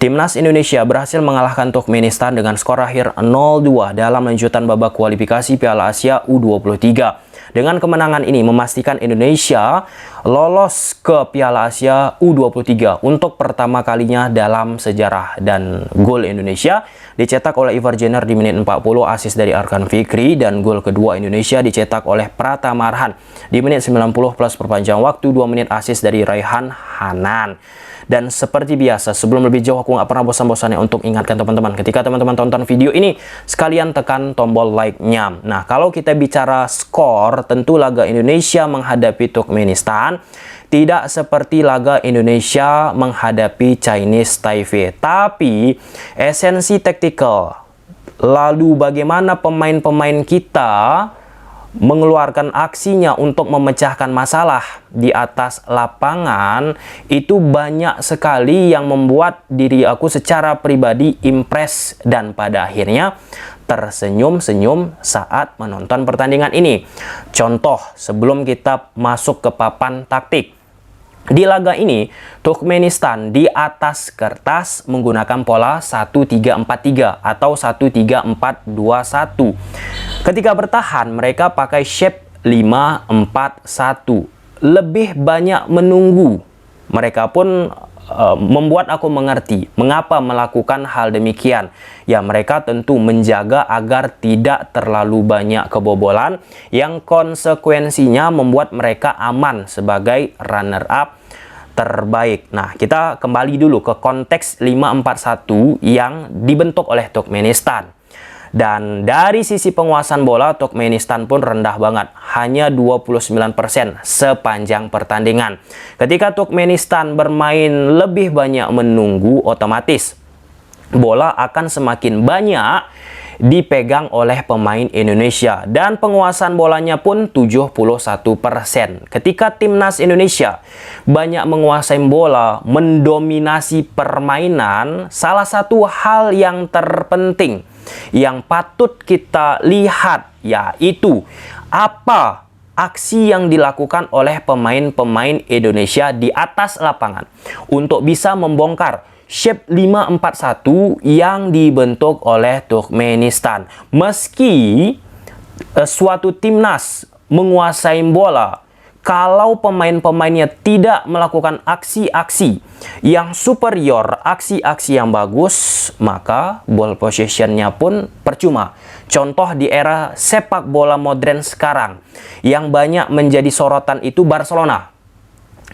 Timnas Indonesia berhasil mengalahkan Turkmenistan dengan skor akhir 0-2 dalam lanjutan babak kualifikasi Piala Asia U23. Dengan kemenangan ini memastikan Indonesia lolos ke Piala Asia U23 untuk pertama kalinya dalam sejarah, dan gol Indonesia dicetak oleh Ivar Jenner di menit 40, asis dari Arkan Fikri, dan gol kedua Indonesia dicetak oleh Pratama Arhan di menit 90 plus perpanjang waktu 2 menit, asis dari Raihan Hanan. Dan seperti biasa, sebelum lebih jauh aku nggak pernah bosan-bosannya untuk ingatkan teman-teman, ketika teman-teman tonton video ini, sekalian tekan tombol like-nya. Nah, kalau kita bicara skor, tentu laga Indonesia menghadapi Turkmenistan tidak seperti laga Indonesia menghadapi Chinese Taipei. Tapi esensi taktikal, lalu bagaimana pemain-pemain kita mengeluarkan aksinya untuk memecahkan masalah di atas lapangan, itu banyak sekali yang membuat diri aku secara pribadi impress dan pada akhirnya tersenyum-senyum saat menonton pertandingan ini. Contoh, sebelum kita masuk ke papan taktik, di laga ini, Turkmenistan di atas kertas menggunakan pola 1-3-4-3 atau 1-3-4-2-1. Ketika bertahan, mereka pakai shape 5-4-1. Lebih banyak menunggu. Mereka pun membuat aku mengerti mengapa melakukan hal demikian. Ya, mereka tentu menjaga agar tidak terlalu banyak kebobolan yang konsekuensinya membuat mereka aman sebagai runner-up terbaik. Nah, kita kembali dulu ke konteks 5-4-1 yang dibentuk oleh Turkmenistan. Dan dari sisi penguasaan bola, Turkmenistan pun rendah banget, hanya 29% sepanjang pertandingan. Ketika Turkmenistan bermain lebih banyak menunggu, otomatis bola akan semakin banyak dipegang oleh pemain Indonesia, dan penguasaan bolanya pun 71%. Ketika timnas Indonesia banyak menguasai bola, mendominasi permainan, salah satu hal yang terpenting yang patut kita lihat yaitu apa aksi yang dilakukan oleh pemain-pemain Indonesia di atas lapangan untuk bisa membongkar shape 5-4-1 yang dibentuk oleh Turkmenistan. Meski suatu timnas menguasai bola, kalau pemain-pemainnya tidak melakukan aksi-aksi yang superior, aksi-aksi yang bagus, maka ball possession-nya pun percuma. Contoh di era sepak bola modern sekarang, yang banyak menjadi sorotan itu Barcelona.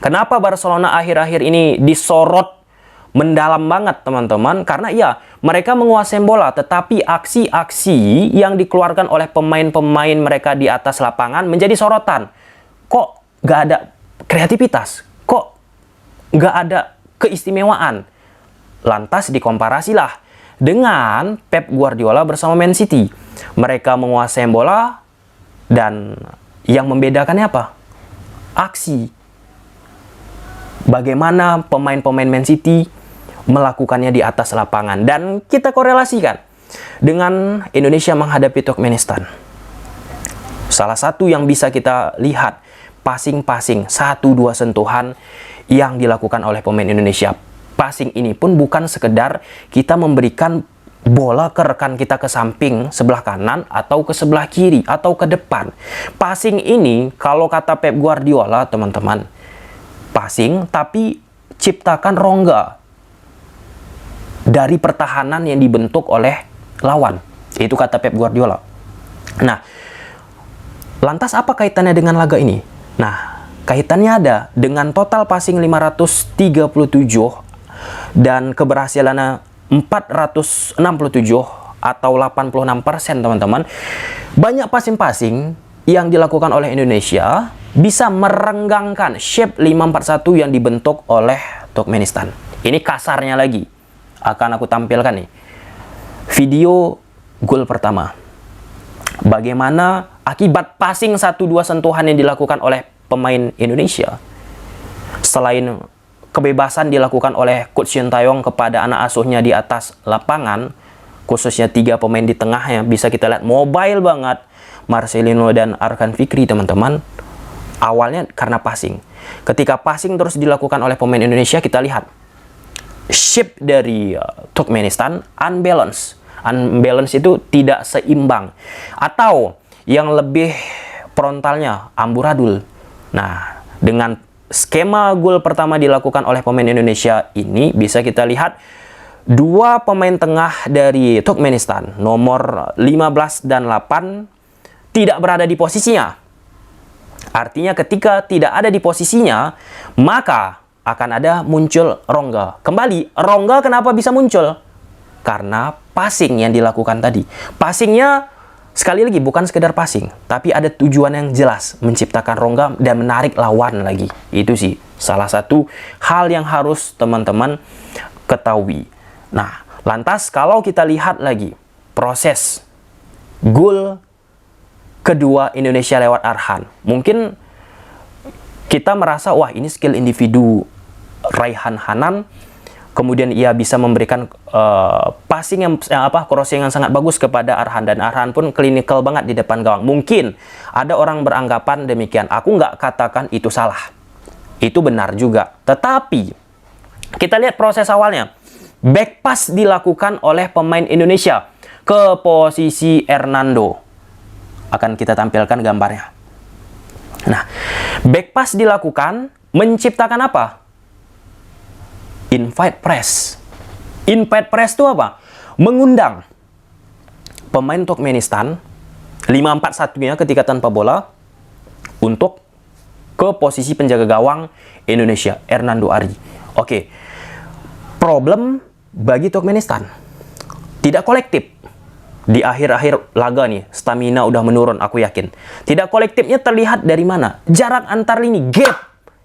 Kenapa Barcelona akhir-akhir ini disorot mendalam banget, teman-teman? Karena ya, mereka menguasai bola, tetapi aksi-aksi yang dikeluarkan oleh pemain-pemain mereka di atas lapangan menjadi sorotan. Kok nggak ada kreativitas? Kok nggak ada keistimewaan? Lantas dikomparasilah dengan Pep Guardiola bersama Man City. Mereka menguasai bola, dan yang membedakannya apa? Aksi. Bagaimana pemain-pemain Man City melakukannya di atas lapangan. Dan kita korelasikan dengan Indonesia menghadapi Turkmenistan. Salah satu yang bisa kita lihat, passing-passing, 1-2 sentuhan yang dilakukan oleh pemain Indonesia. Passing ini pun bukan sekedar kita memberikan bola ke rekan kita ke samping sebelah kanan atau ke sebelah kiri atau ke depan. Passing ini, kalau kata Pep Guardiola, teman-teman, passing tapi ciptakan rongga dari pertahanan yang dibentuk oleh lawan. Itu kata Pep Guardiola. Nah, lantas apa kaitannya dengan laga ini? Nah, kaitannya ada dengan total passing 537 dan keberhasilannya 467 atau 86%, teman-teman. Banyak passing-passing yang dilakukan oleh Indonesia bisa merenggangkan shape 5-4-1 yang dibentuk oleh Turkmenistan. Ini kasarnya lagi. Akan aku tampilkan nih. Video gol pertama. Bagaimana akibat passing 1-2 sentuhan yang dilakukan oleh pemain Indonesia. Selain kebebasan dilakukan oleh Coach Shin Taeyong kepada anak asuhnya di atas lapangan, khususnya 3 pemain di tengahnya, bisa kita lihat mobile banget. Marcelino dan Arkan Fikri, teman-teman. Awalnya karena passing. Ketika passing terus dilakukan oleh pemain Indonesia, kita lihat shape dari Turkmenistan unbalance. Unbalance itu tidak seimbang. Atau yang lebih frontalnya amburadul. Nah, dengan skema gol pertama dilakukan oleh pemain Indonesia ini, bisa kita lihat 2 pemain tengah dari Turkmenistan, nomor 15 dan 8, tidak berada di posisinya. Artinya ketika tidak ada di posisinya, maka akan ada muncul rongga. Kembali, rongga kenapa bisa muncul? Karena passing yang dilakukan tadi. Passingnya, sekali lagi, bukan sekedar passing, tapi ada tujuan yang jelas, menciptakan rongga dan menarik lawan lagi. Itu sih salah satu hal yang harus teman-teman ketahui. Nah, lantas kalau kita lihat lagi proses gol kedua Indonesia lewat Arhan, mungkin kita merasa, wah ini skill individu Raihan Hanan, kemudian ia bisa memberikan passing crossing yang sangat bagus kepada Arhan, dan Arhan pun klinikal banget di depan gawang. Mungkin ada orang beranggapan demikian. Aku nggak katakan itu salah, itu benar juga. Tetapi kita lihat proses awalnya. Back pass dilakukan oleh pemain Indonesia ke posisi Hernando. Akan kita tampilkan gambarnya. Nah, back pass dilakukan menciptakan apa? Invite press. Invite press itu apa? Mengundang pemain Turkmenistan 5-4-1-nya ketika tanpa bola untuk ke posisi penjaga gawang Indonesia, Hernando Ari. Oke. Problem bagi Turkmenistan, tidak kolektif. Di akhir-akhir laga nih, stamina udah menurun, aku yakin. Tidak kolektifnya terlihat dari mana? Jarak antar lini, gap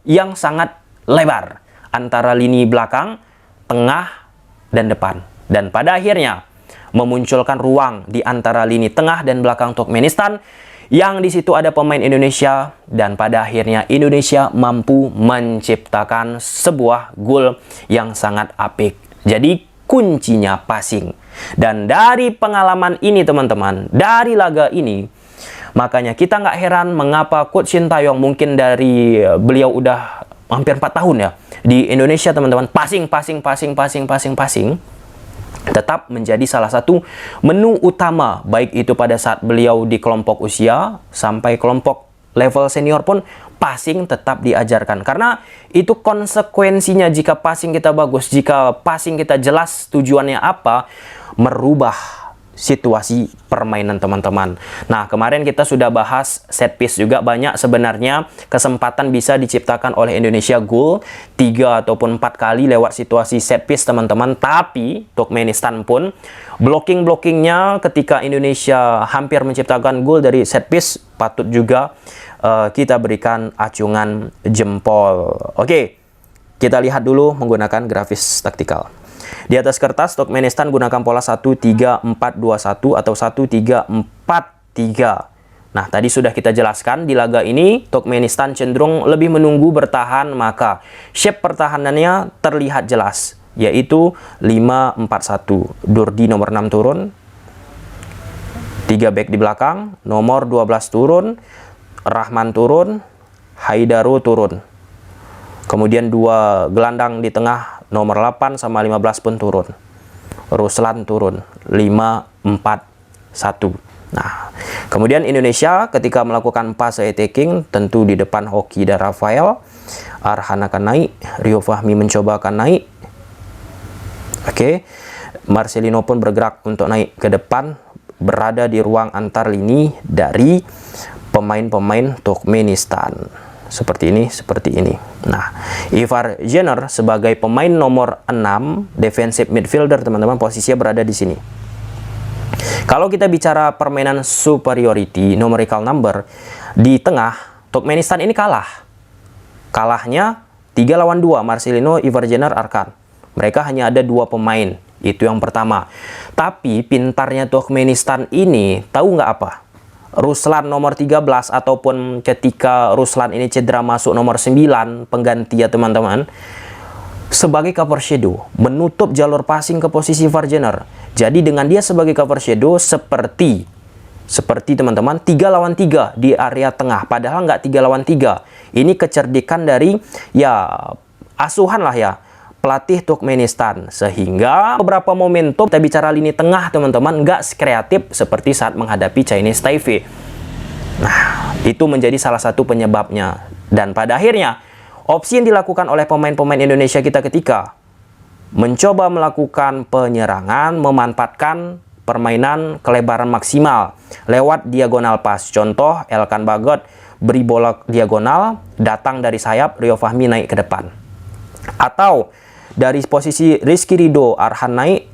yang sangat lebar antara lini belakang, tengah, dan depan. Dan pada akhirnya memunculkan ruang di antara lini tengah dan belakang Turkmenistan, yang di situ ada pemain Indonesia, dan pada akhirnya Indonesia mampu menciptakan sebuah gol yang sangat apik. Jadi kuncinya passing. Dan dari pengalaman ini teman-teman, dari laga ini, makanya kita nggak heran mengapa Coach Shin Taeyong, mungkin dari beliau udah hampir 4 tahun ya di Indonesia teman-teman, passing, tetap menjadi salah satu menu utama, baik itu pada saat beliau di kelompok usia sampai kelompok level senior pun passing tetap diajarkan. Karena itu konsekuensinya jika passing kita bagus, jika passing kita jelas tujuannya apa, merubah situasi permainan teman-teman. Nah, kemarin kita sudah bahas set piece juga, banyak sebenarnya kesempatan bisa diciptakan oleh Indonesia gol 3 ataupun 4 kali lewat situasi set piece teman-teman. Tapi Turkmenistan pun blocking-blockingnya ketika Indonesia hampir menciptakan gol dari set piece patut juga kita berikan acungan jempol. Oke, kita lihat dulu menggunakan grafis taktikal. Di atas kertas, Turkmenistan gunakan pola 1-3-4-2-1 atau 1-3-4-3. Nah, tadi sudah kita jelaskan di laga ini, Turkmenistan cenderung lebih menunggu bertahan, maka shape pertahanannya terlihat jelas, yaitu 5-4-1. Durdi nomor 6 turun, 3 back di belakang, nomor 12 turun, Rahman turun, Haidaru turun. Kemudian 2 gelandang di tengah, nomor 8 sama 15 pun turun. Ruslan turun, 5-4-1. Nah, kemudian Indonesia ketika melakukan pass attacking, tentu di depan Hoki dan Rafael. Arhan akan naik, Rio Fahmi mencoba akan naik. Oke, Marcelino pun bergerak untuk naik ke depan, berada di ruang antar lini dari pemain-pemain Turkmenistan. Seperti ini. Nah, Ivar Jenner sebagai pemain nomor 6, defensive midfielder teman-teman, posisinya berada di sini. Kalau kita bicara permainan superiority, numerical number, di tengah, Turkmenistan ini kalah. Kalahnya 3 lawan 2, Marcelino, Ivar Jenner, Arkan. Mereka hanya ada 2 pemain, itu yang pertama. Tapi pintarnya Turkmenistan ini, tahu nggak apa? Ruslan nomor 13 ataupun ketika Ruslan ini cedera masuk nomor 9 pengganti ya teman-teman, sebagai cover shadow, menutup jalur passing ke posisi Varjener. Jadi dengan dia sebagai cover shadow, seperti teman-teman 3 lawan 3 di area tengah, padahal nggak 3 lawan 3. Ini kecerdikan dari ya asuhan lah ya pelatih Turkmenistan, sehingga beberapa momentum kita bicara lini tengah teman-teman nggak kreatif seperti saat menghadapi Chinese Taipei. Nah, itu menjadi salah satu penyebabnya. Dan pada akhirnya opsi yang dilakukan oleh pemain-pemain Indonesia kita ketika mencoba melakukan penyerangan, memanfaatkan permainan kelebaran maksimal lewat diagonal pas. Contoh, Elkan Bagot beri bola diagonal, datang dari sayap, Rio Fahmi naik ke depan. Atau dari posisi Rizky Ridho, Arhan naik,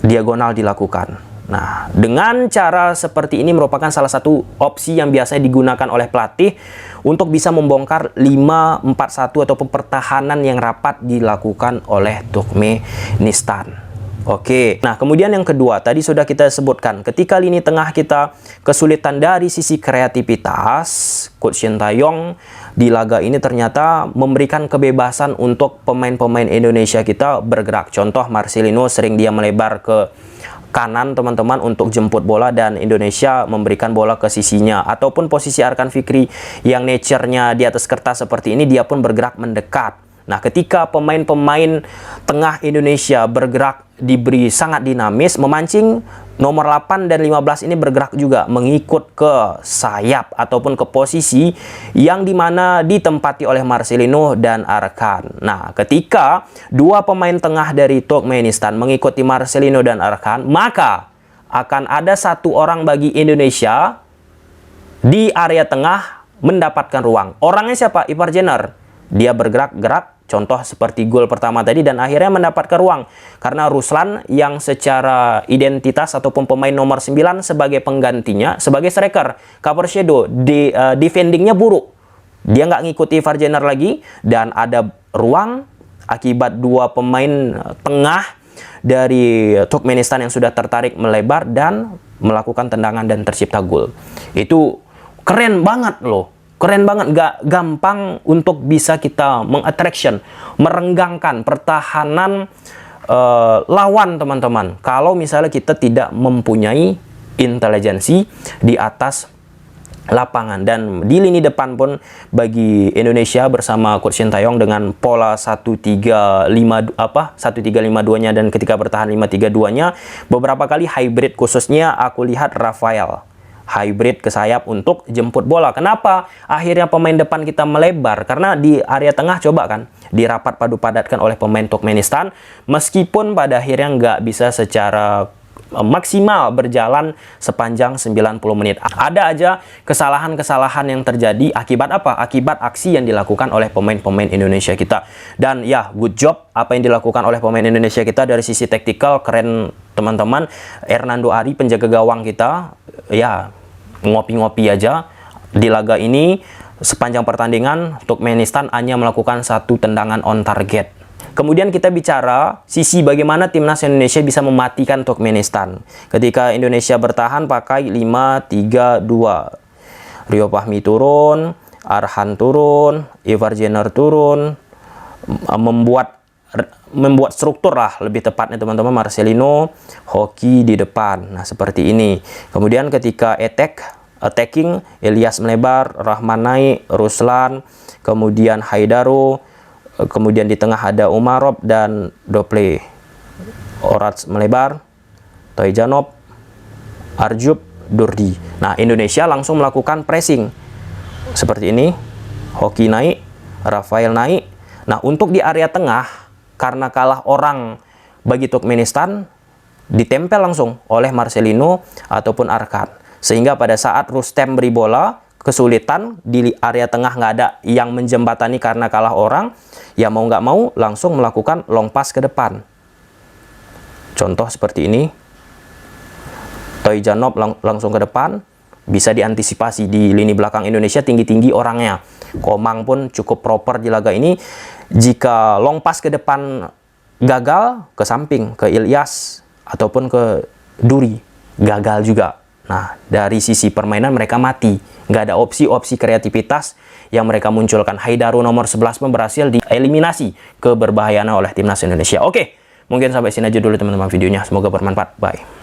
diagonal dilakukan. Nah, dengan cara seperti ini merupakan salah satu opsi yang biasanya digunakan oleh pelatih untuk bisa membongkar 5-4-1 ataupun pertahanan yang rapat dilakukan oleh Turkmenistan. Oke, nah kemudian yang kedua, tadi sudah kita sebutkan, ketika lini tengah kita kesulitan dari sisi kreativitas, Coach Shin Tae-yong di laga ini ternyata memberikan kebebasan untuk pemain-pemain Indonesia kita bergerak. Contoh, Marcelino sering dia melebar ke kanan teman-teman untuk jemput bola dan Indonesia memberikan bola ke sisinya, ataupun posisi Arkan Fikri yang nature-nya di atas kertas seperti ini, dia pun bergerak mendekat. Nah, ketika pemain-pemain tengah Indonesia bergerak diberi sangat dinamis, memancing nomor 8 dan 15 ini bergerak juga mengikut ke sayap ataupun ke posisi yang dimana ditempati oleh Marcelino dan Arkan. Nah, ketika dua pemain tengah dari Turkmenistan mengikuti Marcelino dan Arkan, maka akan ada satu orang bagi Indonesia di area tengah mendapatkan ruang. Orangnya siapa? Ivar Jenner. Dia bergerak-gerak, contoh seperti gol pertama tadi, dan akhirnya mendapatkan ruang. Karena Ruslan yang secara identitas ataupun pemain nomor 9 sebagai penggantinya, sebagai striker, cover shadow, defendingnya buruk. Dia nggak ngikuti Ivar Jenner lagi, dan ada ruang akibat dua pemain tengah dari Turkmenistan yang sudah tertarik melebar dan melakukan tendangan dan tercipta gol. Itu keren banget loh. Keren banget, nggak gampang untuk bisa kita mengattraction, merenggangkan pertahanan lawan teman-teman. Kalau misalnya kita tidak mempunyai intelijensi di atas lapangan. Dan di lini depan pun bagi Indonesia bersama Coach Shin Tae-yong dengan pola 1-3-5-2-nya dan ketika bertahan 5-3-2-nya, beberapa kali hybrid, khususnya aku lihat Rafael hybrid ke sayap untuk jemput bola. Kenapa akhirnya pemain depan kita melebar? Karena di area tengah coba kan dirapat padu padatkan oleh pemain Turkmenistan, meskipun pada akhirnya nggak bisa secara maksimal berjalan sepanjang 90 menit. Ada aja kesalahan-kesalahan yang terjadi akibat apa? Akibat aksi yang dilakukan oleh pemain-pemain Indonesia kita. Dan ya, good job apa yang dilakukan oleh pemain Indonesia kita dari sisi taktikal, keren teman-teman. Hernando Ari, penjaga gawang kita, ya ngopi-ngopi aja di laga ini. Sepanjang pertandingan Turkmenistan hanya melakukan satu tendangan on target. Kemudian kita bicara sisi bagaimana timnas Indonesia bisa mematikan Turkmenistan. Ketika Indonesia bertahan pakai 5-3-2. Rio Fahmi turun, Arhan turun, Ivar Jenner turun, membuat struktur lah lebih tepatnya teman-teman. Marcelino, Hoki di depan. Nah, seperti ini. Kemudian ketika attacking, Ilyas melebar, Rahman naik, Ruslan, kemudian Haidaro, kemudian di tengah ada Umarov dan Dople. Orats melebar, Toijanov, Arjub, Durdi. Nah, Indonesia langsung melakukan pressing seperti ini. Hoki naik, Rafael naik. Nah, untuk di area tengah, karena kalah orang bagi Turkmenistan, ditempel langsung oleh Marcelino ataupun Arkan. Sehingga pada saat Rustem beri bola, kesulitan di area tengah, nggak ada yang menjembatani karena kalah orang, ya mau nggak mau langsung melakukan long pass ke depan. Contoh seperti ini. Toijanov langsung ke depan, bisa diantisipasi di lini belakang Indonesia tinggi-tinggi orangnya. Komang pun cukup proper di laga ini. Jika long pass ke depan gagal, ke samping, ke Ilyas ataupun ke Duri, gagal juga. Nah, dari sisi permainan mereka mati. Nggak ada opsi-opsi kreativitas yang mereka munculkan. Haidaru nomor 11 pun berhasil dieliminasi keberbahayaan oleh timnas Indonesia. Oke, mungkin sampai sini aja dulu teman-teman videonya. Semoga bermanfaat. Bye.